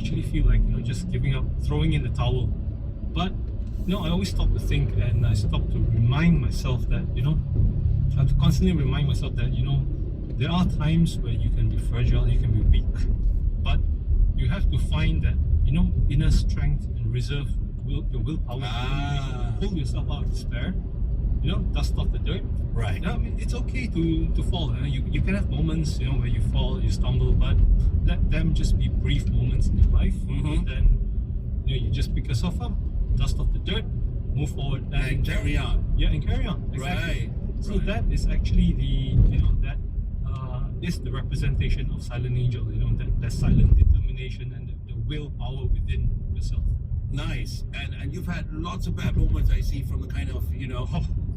actually feel like just giving up, throwing in the towel. But I always stop to think, and I stop to remind myself that I have to constantly remind myself that there are times where you can be fragile, you can be weak, but you have to find that inner strength and reserve your willpower to pull yourself out of despair. Dust off the dirt. Right. I mean, it's okay to fall. You can have moments where you fall, you stumble, but let them just be brief moments in your life. And then you just pick yourself up, dust off the dirt, move forward, and carry on. Yeah, and carry on. Exactly. Right. So that is actually that is the representation of Silent Angel. That silent determination and the willpower within yourself. Nice. And you've had lots of bad moments, I see, from the kind of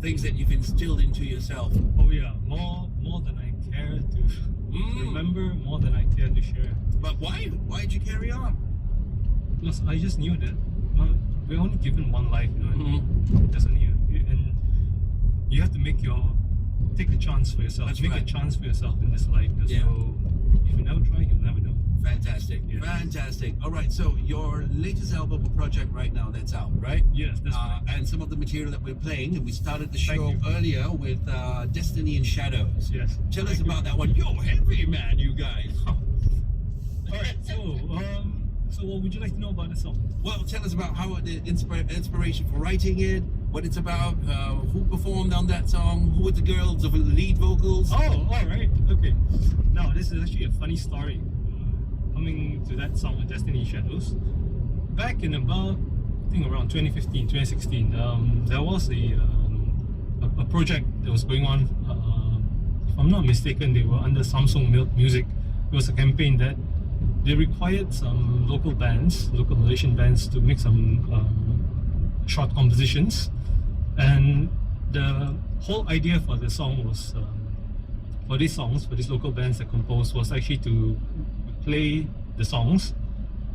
things that you've instilled into yourself. Oh yeah, more than I care to remember, more than I care to share. But why did you carry on? Because I just knew that we're only given one life, There's only and you have to take a chance for yourself. That's make right. a chance for yourself in this life. So if you never try, you'll never know. Fantastic. Yes. Fantastic. All right, so your latest album or project right now, that's out, right? Yes, that's right. And some of the material that we're playing, and we started the Thank show you. earlier with Destiny and Shadows. Yes. Tell us about that one. Yo, heavy man, you guys. Alright, so what would you like to know about the song? Well, tell us about how the inspiration for writing it, what it's about, who performed on that song, who were the girls, the lead vocals. Oh, alright, okay. Now, this is actually a funny story. Coming to that song, Destiny and Shadows. Back in about, I think around 2015, 2016, there was a project that was going on. If I'm not mistaken, they were under Samsung Music. It was a campaign that they required some local Malaysian bands to make some short compositions, and the whole idea for the song was for these local bands that composed was actually to play the songs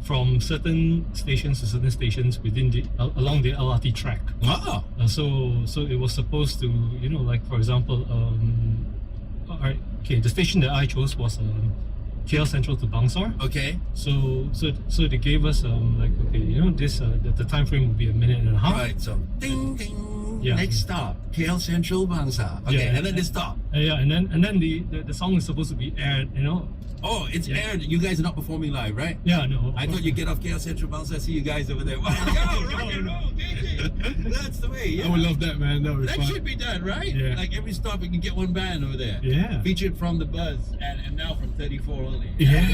from certain stations to certain stations within along the LRT track. Wow. So it was supposed to, like for example, the station that I chose was KL Central to Bangsar. Okay. So they gave us this the time frame would be a minute and a half. Right. So ding ding. Yeah. Next stop, KL Central Bangsa. Okay. Yeah. And then they stop. And then the song is supposed to be aired. Oh, it's aired. You guys are not performing live, right? Yeah, no. I thought you get off KL Central Bangsa. I see you guys over there. Wow, rock and roll, baby. That's the way. Yeah. I would love that, man. That would be That fun. should be done, right? Yeah. Like every stop, you can get one band over there. Yeah. Featured from the Buzz and now from 34 only. Yeah.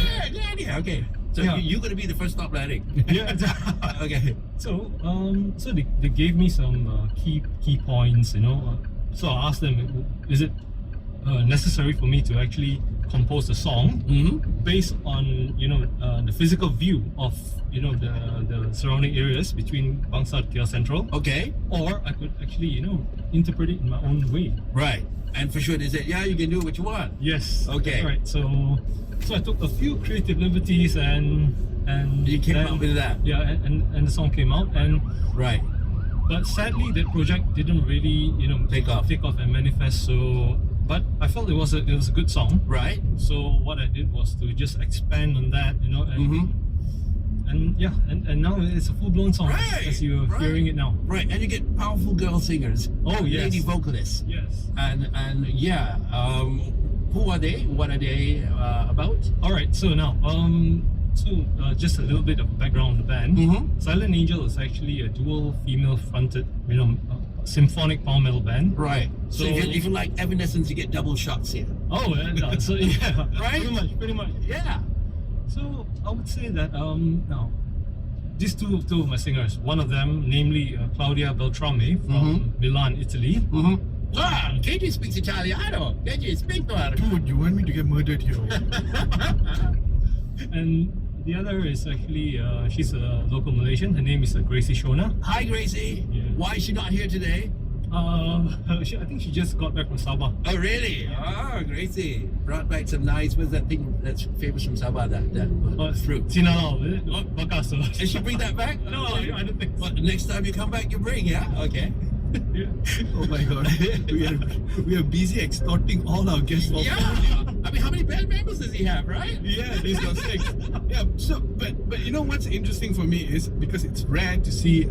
Okay. So Yeah. you're gonna be the first stop landing. Yeah. Okay. So they gave me some key points. So I asked them, is it necessary for me to actually compose a song based on the physical view of the surrounding areas between Bangsar and KL Central, Okay. or I could actually interpret it in my own way. Right. And for sure they said, yeah, you can do what you want. Yes. Okay. That's right. So I took a few creative liberties and You came then- up with that. Yeah, and the song came out, Right. but sadly that project didn't really Take off. and manifest. So, but I felt it was a good song. Right. So what I did was to just expand on that, and now it's a full-blown song as you're hearing it now. Right. And you get powerful girl singers. Oh, yes. Lady vocalists. Yes. And yeah, who are they? What are they about? All right. So now, just a little bit of background on the band. Silent Angel is actually a dual female-fronted, symphonic power metal band. Right. So So- if you like Evanescence, you get double shots here. Oh, yeah. So yeah, Right? Pretty much. Yeah. So I would say that now these two of my singers, one of them, namely Claudia Beltrame from Milan, Italy. Ah, KJ speaks Italiano. KJ speak to Dude, you want me to get murdered here? And the other is actually she's a local Malaysian. Her name is Gracie Shona. Hi, Gracie. Yeah. Why is she not here today? I think she just got back from Sabah. Oh, really? Oh, Gracie. Brought back some nice, what's that thing that's famous from Sabah? That fruit. Sinalao, is it? Bakaso. Did she bring that back? No, I don't think so. But next time you come back, you bring, yeah? Okay. Yeah. Oh my god. We are busy extorting all our guests. Yeah. I mean, how many band members does he have, right? Yeah, he's got 6. Yeah, so but you know what's interesting for me is because it's rare to see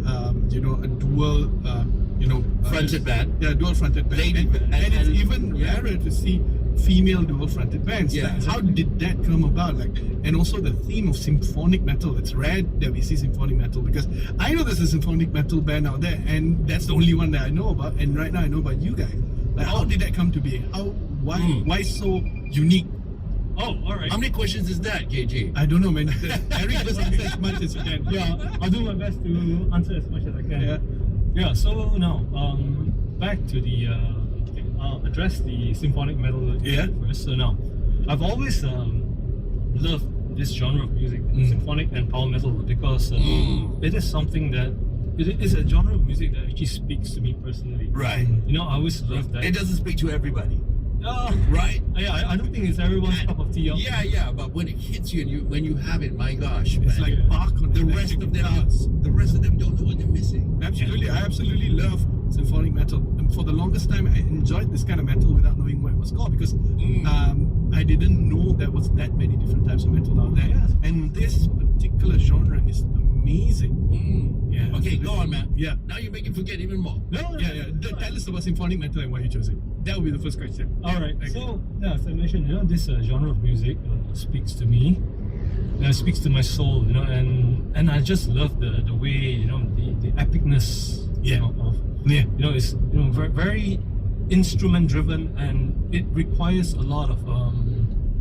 you know, a dual Fronted band. Yeah, dual fronted band. Lady band. And it's even yeah. rarer to see female dual fronted bands. Yeah, Like, how did that come about? Like, and also the theme of symphonic metal. It's rare that we see symphonic metal because I know there's a symphonic metal band out there, and that's the only one that I know about. And right now I know about you guys. Like, how did that come to be? Why so unique? Oh, all right. How many questions is that, KG? I don't know, man. Eric, just answer as much as you can. Yeah, I'll do my best to answer as much as I can. Yeah. Yeah, so now, back to the, I'll address the symphonic metal Yeah. first. So now, I've always loved this genre of music, symphonic and power metal, because it is something that, it is a genre of music that actually speaks to me personally. Right. You know, I always love that. It doesn't speak to everybody, Uh, right? yeah, I don't think it's everyone's cup of tea. Yeah, but when it hits you and when you have it, my gosh, It's man. like bark on the rest of them don't know what they're missing. Absolutely, I absolutely love symphonic metal. And for the longest time, I enjoyed this kind of metal without knowing what it was called because I didn't know there was that many different types of metal out there. Yes. And this particular genre is amazing. Yeah. Okay, go on, man. Yeah. Now you make it forget even more. Yeah. Tell us about symphonic metal and why you chose it. That will be the first question. All right. Okay. So, yeah, as I mentioned, you know, this genre of music speaks to me. Speaks to my soul, you know, and I just love the way, you know, the epicness, Yeah. you know, of, Yeah. you know, it's, you know, very instrument driven, and it requires a lot of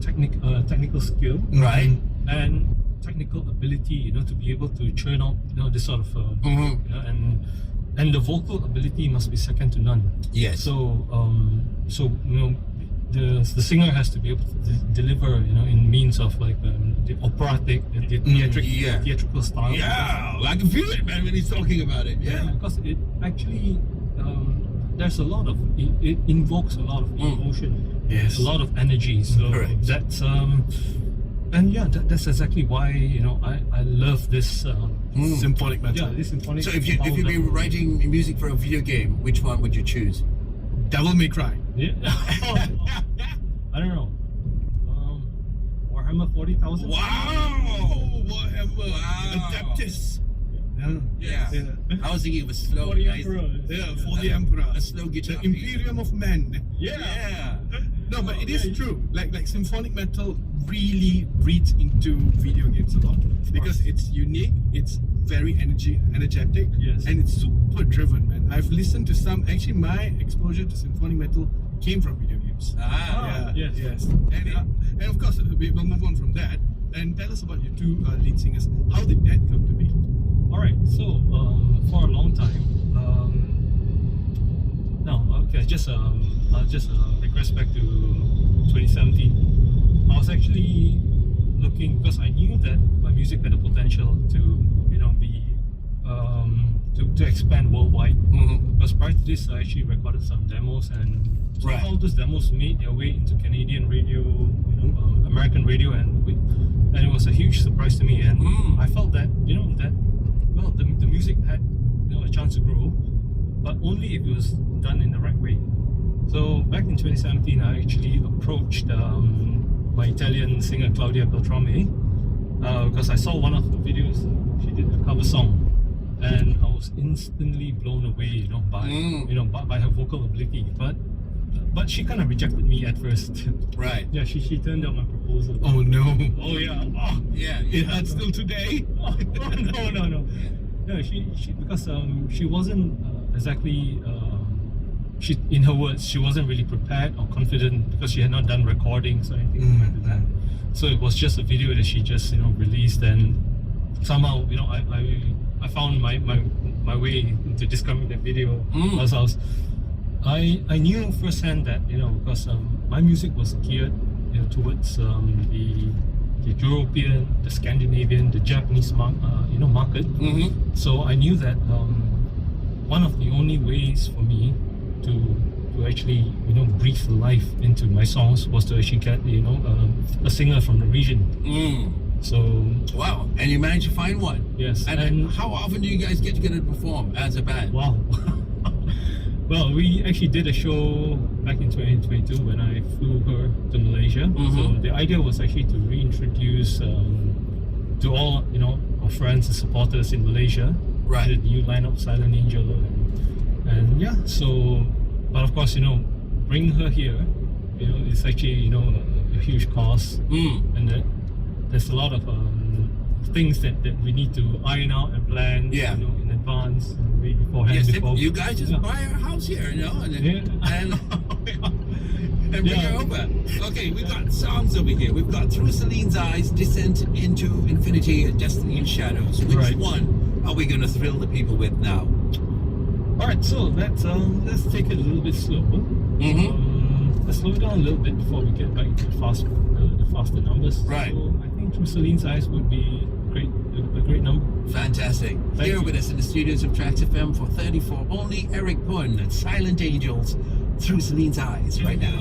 technical skill, Right. and technical ability, you know, to be able to churn out, you know, this sort of, you know, and the vocal ability must be second to none. Yes. So, you know, the singer has to be able to deliver, you know, in means of like the operatic, the theatrical style. Yeah, I can feel it, man, when he's talking about it. Yeah, Yeah. because it actually there's a lot of it invokes a lot of emotion, Yes. a lot of energy. So Correct. that's and yeah, that's exactly why, you know, I love this Symphonic metal. yeah, this symphonic. So if you'd be writing music for a video game, which one would you choose? Devil May Cry. Yeah. I don't know. Warhammer 40,000. Warhammer. Wow. Adeptus. Yeah. Yeah. I was thinking of a slow, For the nice, Emperor. Yeah, for the Emperor. a slow guitar. The Imperium of Men. Yeah. No, but it is Yeah. true. Like symphonic metal really breathes into video games a lot because it's unique. It's very energetic. Yes. And it's super driven, man. I've listened to some. Actually, my exposure to symphonic metal came from video games. Ah. Yeah. yes. And of course, we will move on from that. And tell us about your two lead singers. How did that come to be? All right. So for a long time, I'll just regress back to 2017. I was actually looking because I knew that my music had the potential to, you know, be to expand worldwide. Because prior to this, I actually recorded some demos, and Right. all those demos made their way into Canadian radio, you know, American radio, and it was a huge surprise to me. And I felt that, you know, that well, the music had, you know, a chance to grow, but only if it was done in the right way. So back in 2017, I actually approached my Italian singer Claudia Beltrame because I saw one of the videos. She did a cover song, and I was instantly blown away, you know, by her vocal ability. But she kind of rejected me at first. Right. Yeah, she turned down my proposal. Oh no! Oh yeah. Oh, Yeah. It hurts still today. oh, no. No, she because she wasn't exactly she, in her words, she wasn't really prepared or confident because she had not done recordings or anything like that. So it was just a video that she just, you know, released, and somehow, you know, I found my way into discovering that video. Because I knew firsthand that, you know, because my music was geared, you know, towards the European, the Scandinavian, the Japanese market. So I knew that one of the only ways for me to actually, you know, breathe life into my songs was to actually get, you know, a singer from the region. So Wow. And you managed to find one. yes, And how often do you guys get together to perform as a band? wow. Well, we actually did a show back in 2022 when I flew her to Malaysia. So the idea was actually to reintroduce to all our friends and supporters in Malaysia, Right. the new lineup, Silent Angel, and yeah. So, but of course, bring her here, it's actually a huge cost, and that there's a lot of things that we need to iron out and plan, Yeah. in advance, way beforehand. Yes, before you guys just buy our house here, and and bring her over. Okay, we've got songs over here. We've got Through Celine's Eyes, Descent into Infinity, and Destiny in Shadows. Which Right. one are we going to thrill the people with now? All right, so let's take it a little bit slow. Let's slow it down a little bit before we get back into the faster numbers. Right. So I think Through Celine's Eyes would be a great number. Fantastic. Thank Here you. with us in the studios of Traxx FM for 34 only, Eric Pun and Silent Angels, Through Celine's Eyes right now.